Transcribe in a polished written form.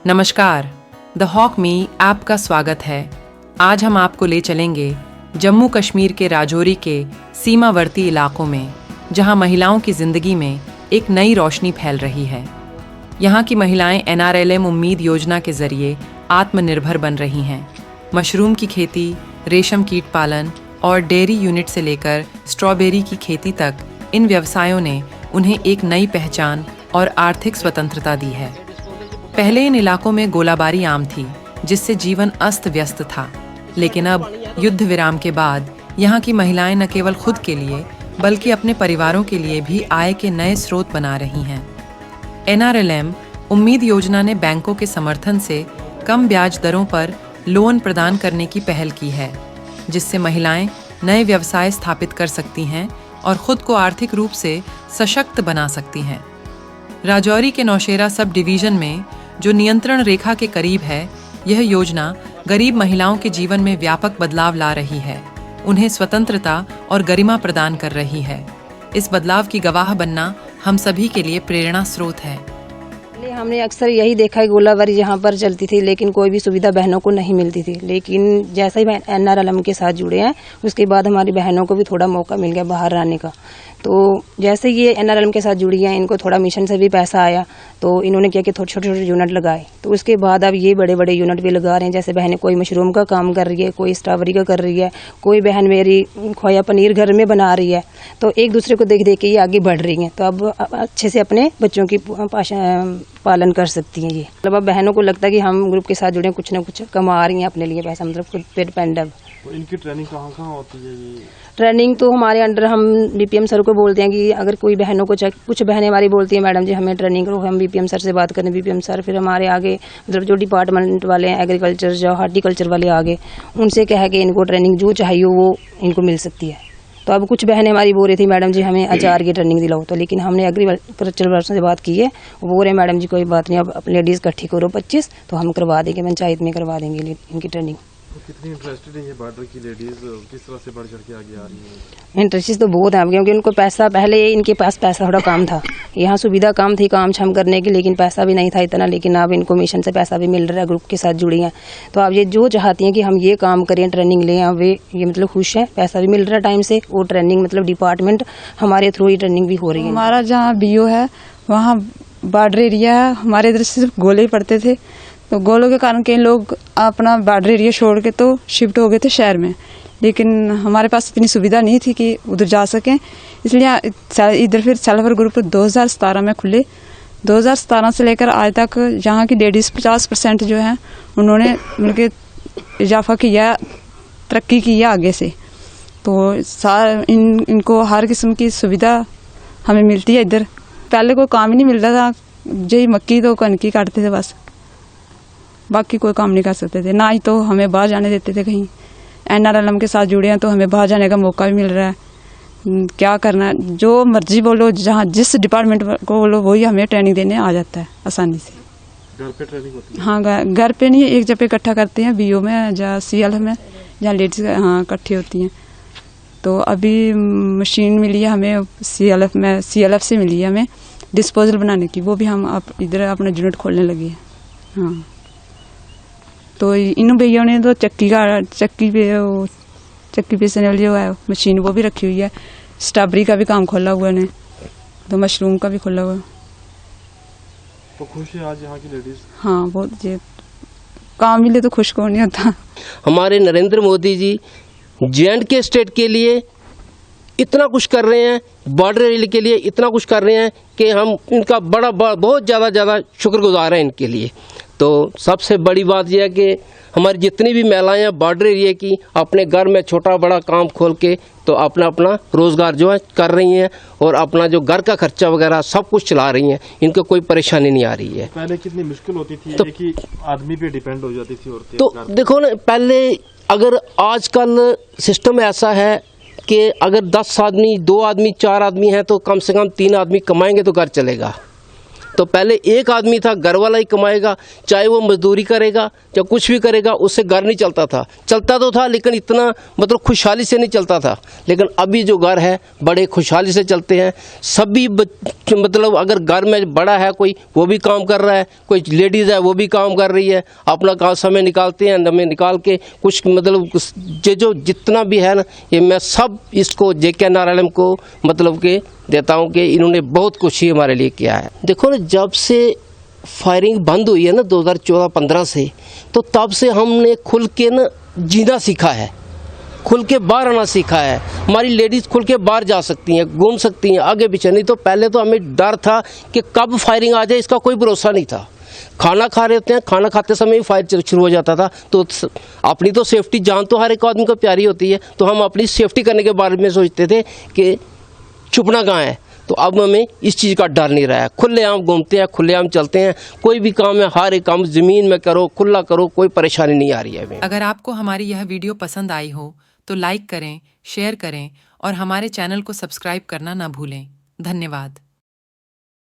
नमस्कार, the hoc मी आपका स्वागत है। आज हम आपको ले चलेंगे जम्मू कश्मीर के राजौरी के सीमावर्ती इलाकों में, जहां महिलाओं की जिंदगी में एक नई रोशनी फैल रही है। यहां की महिलाएं NRLM उम्मीद योजना के जरिए आत्मनिर्भर बन रही हैं। मशरूम की खेती, रेशम कीट पालन और डेयरी यूनिट से लेकर स्ट्रॉबेरी की खेती तक इन व्यवसायों ने उन्हें एक नई पहचान और आर्थिक स्वतंत्रता दी है। पहले इन इलाकों में गोलाबारी आम थी, जिससे जीवन अस्त व्यस्त था, लेकिन अब युद्ध विराम के बाद यहाँ की महिलाएं न केवल खुद के लिए बल्कि अपने परिवारों के लिए भी आय के नए स्रोत बना रही हैं। NRLM उम्मीद योजना ने बैंकों के समर्थन से कम ब्याज दरों पर लोन प्रदान करने की पहल की है, जिससे महिलाएं नए व्यवसाय स्थापित कर सकती हैं और खुद को आर्थिक रूप से सशक्त बना सकती हैं। राजौरी के नौशेरा सब डिवीजन में, जो नियंत्रण रेखा के करीब है, यह योजना गरीब महिलाओं के जीवन में व्यापक बदलाव ला रही है, उन्हें स्वतंत्रता और गरिमा प्रदान कर रही है। इस बदलाव की गवाह बनना हम सभी के लिए प्रेरणा स्रोत है। हमने अक्सर यही देखा है, गोलाबारी यहाँ पर चलती थी लेकिन कोई भी सुविधा बहनों को नहीं मिलती थी। लेकिन जैसे ही NRLM के साथ जुड़े हैं, उसके बाद हमारी बहनों को भी थोड़ा मौका मिल गया बाहर आने का। तो जैसे ये NRLM के साथ जुड़ी हैं, इनको थोड़ा मिशन से भी पैसा आया, तो इन्होंने क्या कि थोड़े छोटे छोटे यूनिट लगाए। तो उसके बाद अब ये बड़े बड़े यूनिट भी लगा रहे हैं। जैसे बहनें कोई मशरूम का काम कर रही है, कोई स्ट्रॉबेरी का कर रही है, कोई बहन मेरी खोया पनीर घर में बना रही है। तो एक दूसरे को देख देख के ये आगे बढ़ रही हैं, तो अब अच्छे से अपने बच्चों की पालन कर सकती हैं। ये मतलब अब बहनों को लगता है कि हम ग्रुप के साथ जुड़े, कुछ ना कुछ कमा रही हैं अपने लिए पैसा, मतलब खुद पे डिपेंडेंट। तो इनकी ट्रेनिंग कहाँ होती है? ट्रेनिंग तो हमारे अंडर हम BPM सर को बोलते हैं कि अगर कोई बहनों को कुछ बहनें हमारी बोलती हैं मैडम जी हमें ट्रेनिंग करो, हम BPM सर से बात करें। BPM सर फिर हमारे आगे मतलब जो डिपार्टमेंट वाले हैं, एग्रीकल्चर जो हार्टिकल्चर वाले आगे, उनसे कह के इनको ट्रेनिंग जो चाहिए वो इनको मिल सकती है। तो अब कुछ बहनें हमारी बोल रही थी मैडम जी हमें अचार की ट्रेनिंग दिलाओ, तो लेकिन हमने एग्रीकल्चर पर्सन से बात की है, वो बोल रहे हैं मैडम जी कोई बात नहीं, अब लेडीज़ इकट्ठी करो 25 तो हम करवा देंगे, पंचायत में करवा देंगे इनकी ट्रेनिंग। तो कितनी इंटरेस्टेड है ये बॉर्डर की लेडीज, किस तरह से बढ़ चढ़ के आगे आ रही हैं? इंटरेस्ट तो बहुत है, क्योंकि उनको पैसा, पहले इनके पास पैसा थोड़ा कम था, यहाँ सुविधा कम थी काम छाम करने की, लेकिन पैसा भी नहीं था इतना। लेकिन अब इनको मिशन से पैसा भी मिल रहा है, ग्रुप के साथ जुड़ी हैं। तो अब ये जो चाहती हैं कि हम ये काम करें, ट्रेनिंग लें, अब ये मतलब खुश हैं, पैसा भी मिल रहा है टाइम से, वो ट्रेनिंग मतलब डिपार्टमेंट हमारे थ्रू ही ट्रेनिंग भी हो रही है। हमारा जहाँ BO है वहाँ बॉर्डर एरिया है, हमारे इधर सिर्फ गोले ही पड़ते थे, तो गोलों के कारण कई लोग अपना बॉर्डर एरिया छोड़ के तो शिफ्ट हो गए थे शहर में, लेकिन हमारे पास इतनी सुविधा नहीं थी कि उधर जा सकें, इसलिए इधर फिर सेल्फ हेल्प ग्रुप 2017 में खुले। 2017 से लेकर आज तक यहाँ की लेडीज़ 50% जो है उन्होंने मिलकर इजाफा किया, तरक्की की है आगे से। तो इनको हर किस्म की सुविधा हमें मिलती है इधर। पहले कोई काम ही नहीं मिल रहा था, यही मक्की तो कनकी काटते थे बस, बाकी कोई काम नहीं कर सकते थे, ना ही तो हमें बाहर जाने देते थे कहीं। NRLM के साथ जुड़े हैं तो हमें बाहर जाने का मौका भी मिल रहा है। क्या करना है, जो मर्जी बोलो, जहाँ जिस डिपार्टमेंट को बोलो वही हमें ट्रेनिंग देने आ जाता है आसानी से। घर पे ट्रेनिंग होती है? हाँ, घर पे नहीं, एक जगह इकट्ठा करते हैं BO में, जहाँ CLF में, जहाँ लेडीज हाँ इकट्ठी होती हैं। तो अभी मशीन मिली है हमें CLF से मिली है हमें डिस्पोजल बनाने की, वो भी हम इधर अपना यूनिट खोलने लगे हैं। हाँ, तो इन भैया ने तो चक्की पीसने वाली जो है मशीन वो भी रखी हुई है। स्ट्रॉबेरी का भी काम खोला हुआ है, तो मशरूम का भी खोला हुआ है। तो खुश है आज यहाँ की लेडीज? हाँ, बहुत, ये काम मिले तो खुश कौन नहीं होता। हमारे नरेंद्र मोदी जी J&K स्टेट के लिए इतना कुछ कर रहे हैं, बॉर्डर एरिया के लिए इतना कुछ कर रहे हैं कि हम इनका बहुत ज़्यादा शुक्रगुजार हैं इनके लिए। तो सबसे बड़ी बात यह है कि हमारी जितनी भी महिलाएं हैं बॉर्डर एरिया की, अपने घर में छोटा बड़ा काम खोल के तो अपना रोज़गार जो है कर रही हैं और अपना जो घर का खर्चा वगैरह सब कुछ चला रही हैं, इनको कोई परेशानी नहीं आ रही है। पहले कितनी मुश्किल होती थी, तो, एक ही आदमी पे डिपेंड हो जाती थी औरतें। तो देखो ना, पहले अगर आजकल सिस्टम ऐसा है कि अगर 10 आदमी, 2 आदमी, 4 आदमी हैं तो कम से कम 3 आदमी कमाएंगे तो घर चलेगा। तो पहले एक आदमी था, घर वाला ही कमाएगा, चाहे वो मजदूरी करेगा या कुछ भी करेगा, उससे घर नहीं चलता था। चलता तो था लेकिन इतना मतलब खुशहाली से नहीं चलता था। लेकिन अभी जो घर है बड़े खुशहाली से चलते हैं सभी। मतलब अगर घर में बड़ा है कोई, वो भी काम कर रहा है, कोई लेडीज़ है वो भी काम कर रही है, अपना काम समय निकालते हैं, समय निकाल के कुछ मतलब जो जितना भी है ना, ये मैं सब इसको JKNRLM को मतलब के देता हूँ कि इन्होंने बहुत कुछ ही हमारे लिए किया है। देखो ना, जब से फायरिंग बंद हुई है ना 2014-15 से, तो तब से हमने खुल के ना जीना सीखा है, खुल के बाहर आना सीखा है। हमारी लेडीज़ खुल के बाहर जा सकती हैं, घूम सकती हैं, आगे पीछे। नहीं तो पहले तो हमें डर था कि कब फायरिंग आ जाए, इसका कोई भरोसा नहीं था। खाना खा रहे होते हैं, खाना खाते समय ही फायर शुरू हो जाता था। तो अपनी तो सेफ्टी, जान तो हर एक आदमी को प्यारी होती है, तो हम अपनी सेफ्टी करने के बारे में सोचते थे कि छुपना कहाँ है। तो अब हमें इस चीज़ का डर नहीं रहा है, खुलेआम घूमते हैं, खुलेआम चलते हैं। कोई भी काम है, हर एक काम ज़मीन में करो, खुला करो, कोई परेशानी नहीं आ रही है हमें। अगर आपको हमारी यह वीडियो पसंद आई हो तो लाइक करें, शेयर करें और हमारे चैनल को सब्सक्राइब करना ना भूलें। धन्यवाद।